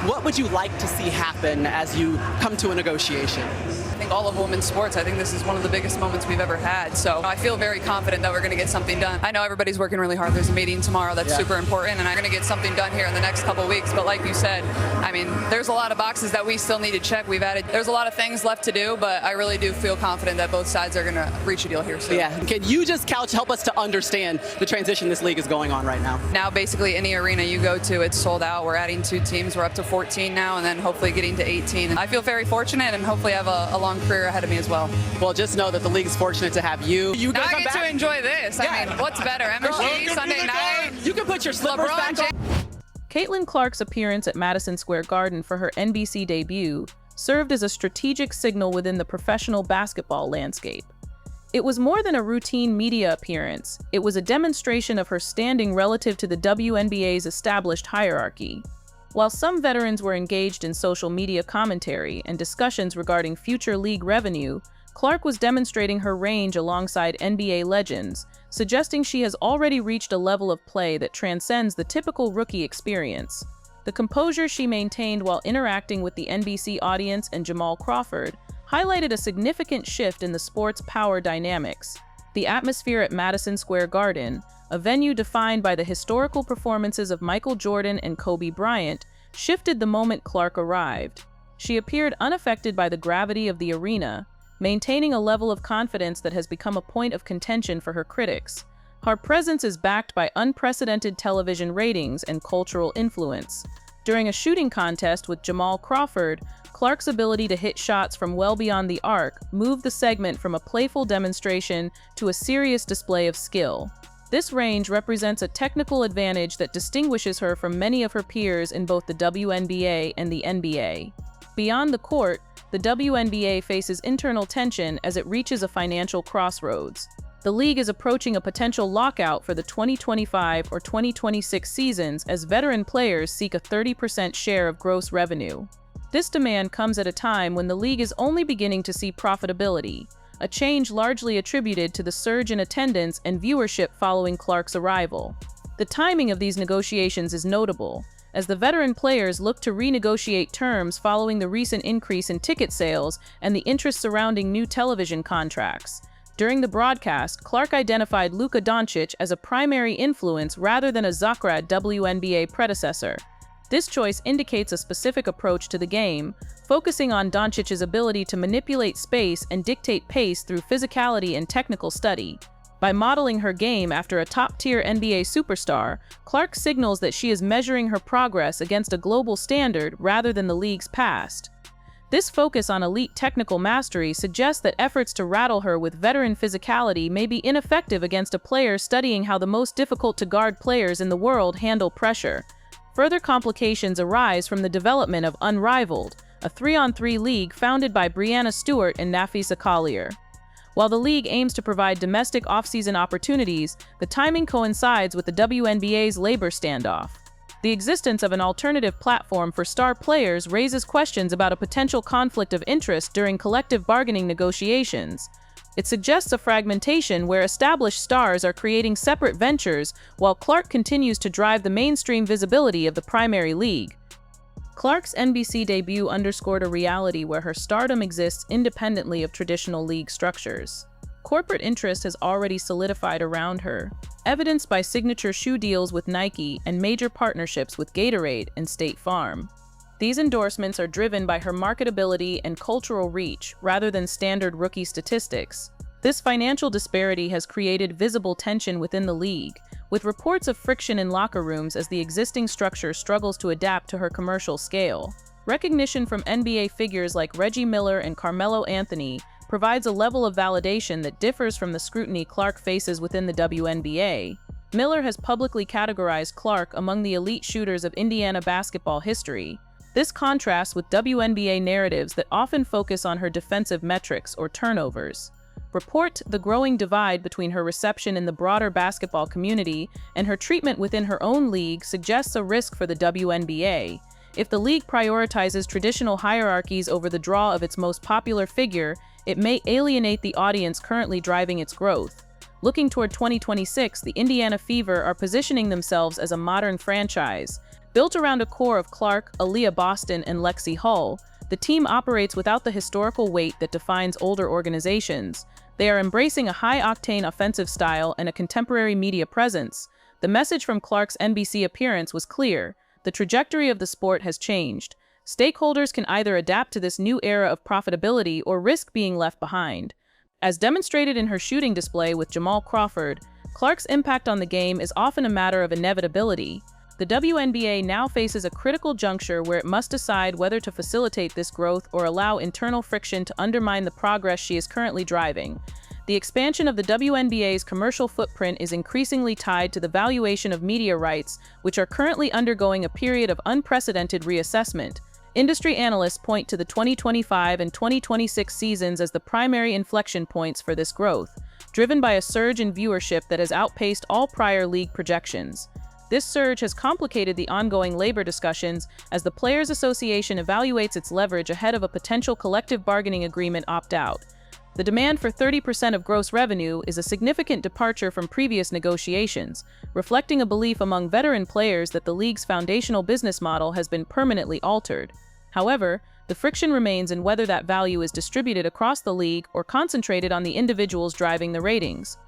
What would you like to see happen as you come to a negotiation? I think all of women's sports, I think this is one of the biggest moments we've ever had. So I feel very confident that we're going to get something done. I know everybody's working really hard. There's a meeting tomorrow that's super important, and I'm going to get something done here in the next couple of weeks. But like you said, I mean, there's a lot of boxes that we still need to check. There's a lot of things left to do, but I really do feel confident that both sides are going to reach a deal here soon. Yeah. Can you just help us to understand the transition this league is going on right now? Now, basically, any arena you go to, it's sold out. We're adding 2 teams. We're up to 14 now, and then hopefully getting to 18. And I feel very fortunate, and hopefully have a long career ahead of me as well. Well, just know that the league's fortunate to have you. Now I get to enjoy this. I mean, what's better, MSG, Sunday night? You can put your slippers back on. Caitlin Clark's appearance at Madison Square Garden for her NBC debut served as a strategic signal within the professional basketball landscape. It was more than a routine media appearance. It was a demonstration of her standing relative to the WNBA's established hierarchy. While some veterans were engaged in social media commentary and discussions regarding future league revenue, Clark was demonstrating her range alongside NBA legends, suggesting she has already reached a level of play that transcends the typical rookie experience. The composure she maintained while interacting with the NBC audience and Jamal Crawford highlighted a significant shift in the sport's power dynamics. The atmosphere at Madison Square Garden, a venue defined by the historical performances of Michael Jordan and Kobe Bryant, shifted the moment Clark arrived. She appeared unaffected by the gravity of the arena, maintaining a level of confidence that has become a point of contention for her critics. Her presence is backed by unprecedented television ratings and cultural influence. During a shooting contest with Jamal Crawford, Clark's ability to hit shots from well beyond the arc moved the segment from a playful demonstration to a serious display of skill. This range represents a technical advantage that distinguishes her from many of her peers in both the WNBA and the NBA. Beyond the court, the WNBA faces internal tension as it reaches a financial crossroads. The league is approaching a potential lockout for the 2025 or 2026 seasons as veteran players seek a 30% share of gross revenue. This demand comes at a time when the league is only beginning to see profitability, a change largely attributed to the surge in attendance and viewership following Clark's arrival. The timing of these negotiations is notable, as the veteran players look to renegotiate terms following the recent increase in ticket sales and the interest surrounding new television contracts. During the broadcast, Clark identified Luka Doncic as a primary influence rather than a Zagreb WNBA predecessor. This choice indicates a specific approach to the game, focusing on Doncic's ability to manipulate space and dictate pace through physicality and technical study. By modeling her game after a top-tier NBA superstar, Clark signals that she is measuring her progress against a global standard rather than the league's past. This focus on elite technical mastery suggests that efforts to rattle her with veteran physicality may be ineffective against a player studying how the most difficult-to-guard players in the world handle pressure. Further complications arise from the development of Unrivaled, a 3-on-3 league founded by Breanna Stewart and Nafisa Collier. While the league aims to provide domestic off-season opportunities, the timing coincides with the WNBA's labor standoff. The existence of an alternative platform for star players raises questions about a potential conflict of interest during collective bargaining negotiations. It suggests a fragmentation where established stars are creating separate ventures while Clark continues to drive the mainstream visibility of the primary league. Clark's NBC debut underscored a reality where her stardom exists independently of traditional league structures. Corporate interest has already solidified around her, evidenced by signature shoe deals with Nike and major partnerships with Gatorade and State Farm. These endorsements are driven by her marketability and cultural reach rather than standard rookie statistics. This financial disparity has created visible tension within the league, with reports of friction in locker rooms as the existing structure struggles to adapt to her commercial scale. Recognition from NBA figures like Reggie Miller and Carmelo Anthony provides a level of validation that differs from the scrutiny Clark faces within the WNBA. Miller has publicly categorized Clark among the elite shooters of Indiana basketball history. This contrasts with WNBA narratives that often focus on her defensive metrics or turnovers. Report the growing divide between her reception in the broader basketball community and her treatment within her own league suggests a risk for the WNBA. If the league prioritizes traditional hierarchies over the draw of its most popular figure, it may alienate the audience currently driving its growth. Looking toward 2026, the Indiana Fever are positioning themselves as a modern franchise. Built around a core of Clark, Aaliyah Boston, and Lexi Hull, the team operates without the historical weight that defines older organizations. They are embracing a high-octane offensive style and a contemporary media presence. The message from Clark's NBC appearance was clear. The trajectory of the sport has changed. Stakeholders can either adapt to this new era of profitability or risk being left behind. As demonstrated in her shooting display with Jamal Crawford, Clark's impact on the game is often a matter of inevitability. The WNBA now faces a critical juncture where it must decide whether to facilitate this growth or allow internal friction to undermine the progress she is currently driving. The expansion of the WNBA's commercial footprint is increasingly tied to the valuation of media rights, which are currently undergoing a period of unprecedented reassessment. Industry analysts point to the 2025 and 2026 seasons as the primary inflection points for this growth, driven by a surge in viewership that has outpaced all prior league projections. This surge has complicated the ongoing labor discussions as the Players Association evaluates its leverage ahead of a potential collective bargaining agreement opt-out. The demand for 30% of gross revenue is a significant departure from previous negotiations, reflecting a belief among veteran players that the league's foundational business model has been permanently altered. However, the friction remains in whether that value is distributed across the league or concentrated on the individuals driving the ratings.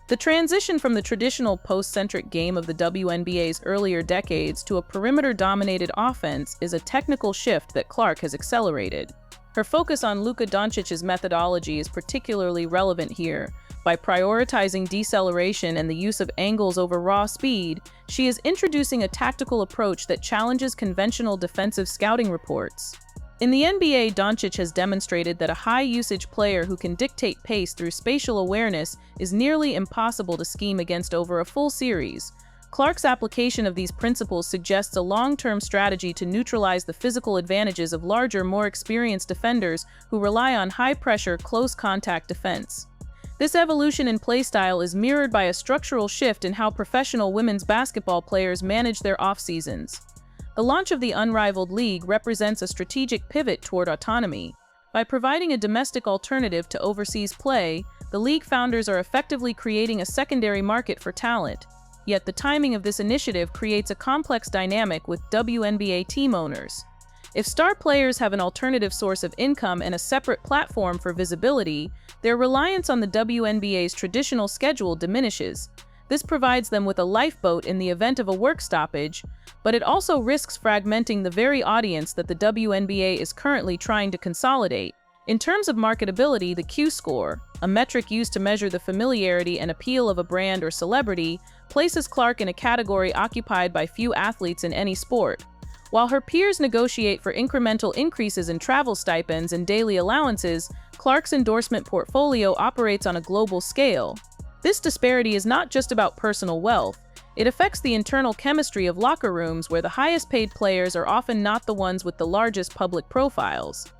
The transition from the traditional post-centric game of the WNBA's earlier decades to a perimeter-dominated offense is a technical shift that Clark has accelerated. Her focus on Luka Doncic's methodology is particularly relevant here. By prioritizing deceleration and the use of angles over raw speed, she is introducing a tactical approach that challenges conventional defensive scouting reports. In the NBA, Doncic has demonstrated that a high-usage player who can dictate pace through spatial awareness is nearly impossible to scheme against over a full series. Clark's application of these principles suggests a long-term strategy to neutralize the physical advantages of larger, more experienced defenders who rely on high-pressure, close-contact defense. This evolution in playstyle is mirrored by a structural shift in how professional women's basketball players manage their off-seasons. The launch of the unrivaled league represents a strategic pivot toward autonomy. By providing a domestic alternative to overseas play, the league founders are effectively creating a secondary market for talent. Yet the timing of this initiative creates a complex dynamic with WNBA team owners. If star players have an alternative source of income and a separate platform for visibility, their reliance on the WNBA's traditional schedule diminishes. This provides them with a lifeboat in the event of a work stoppage, but it also risks fragmenting the very audience that the WNBA is currently trying to consolidate. In terms of marketability, the Q-score, a metric used to measure the familiarity and appeal of a brand or celebrity, places Clark in a category occupied by few athletes in any sport. While her peers negotiate for incremental increases in travel stipends and daily allowances, Clark's endorsement portfolio operates on a global scale. This disparity is not just about personal wealth. It affects the internal chemistry of locker rooms where the highest-paid players are often not the ones with the largest public profiles.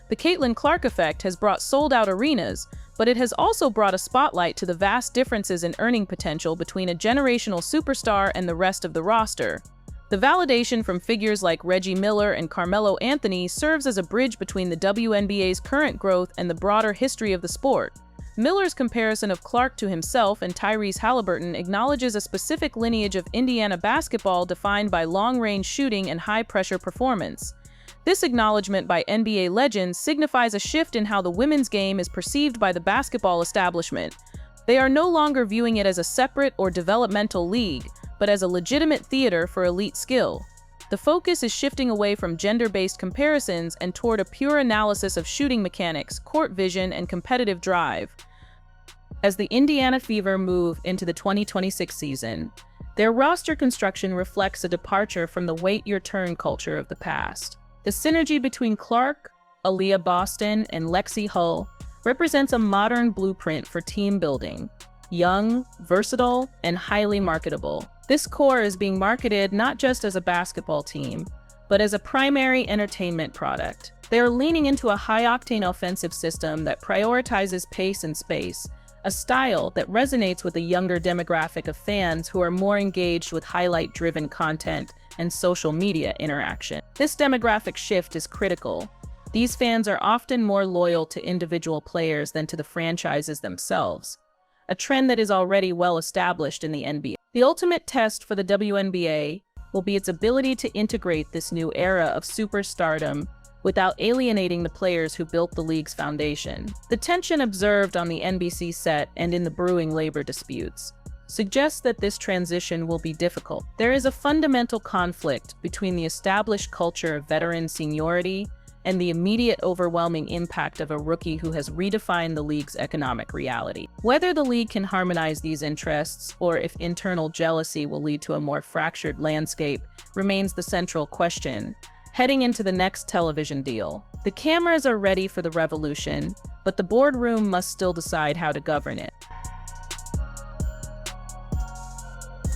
The Caitlin Clark effect has brought sold-out arenas, but it has also brought a spotlight to the vast differences in earning potential between a generational superstar and the rest of the roster. The validation from figures like Reggie Miller and Carmelo Anthony serves as a bridge between the WNBA's current growth and the broader history of the sport. Miller's comparison of Clark to himself and Tyrese Halliburton acknowledges a specific lineage of Indiana basketball defined by long-range shooting and high-pressure performance. This acknowledgement by NBA legends signifies a shift in how the women's game is perceived by the basketball establishment. They are no longer viewing it as a separate or developmental league, but as a legitimate theater for elite skill. The focus is shifting away from gender-based comparisons and toward a pure analysis of shooting mechanics, court vision, and competitive drive. As the Indiana Fever move into the 2026 season, their roster construction reflects a departure from the wait-your-turn culture of the past. The synergy between Clark, Aaliyah Boston, and Lexi Hull represents a modern blueprint for team building. Young, versatile, and highly marketable. This core is being marketed not just as a basketball team, but as a primary entertainment product. They are leaning into a high-octane offensive system that prioritizes pace and space, a style that resonates with a younger demographic of fans who are more engaged with highlight-driven content and social media interaction. This demographic shift is critical. These fans are often more loyal to individual players than to the franchises themselves, a trend that is already well established in the NBA. The ultimate test for the WNBA will be its ability to integrate this new era of superstardom without alienating the players who built the league's foundation. The tension observed on the NBC set and in the brewing labor disputes suggests that this transition will be difficult. There is a fundamental conflict between the established culture of veteran seniority and the immediate overwhelming impact of a rookie who has redefined the league's economic reality. Whether the league can harmonize these interests, or if internal jealousy will lead to a more fractured landscape, remains the central question. Heading into the next television deal, the cameras are ready for the revolution, but the boardroom must still decide how to govern it.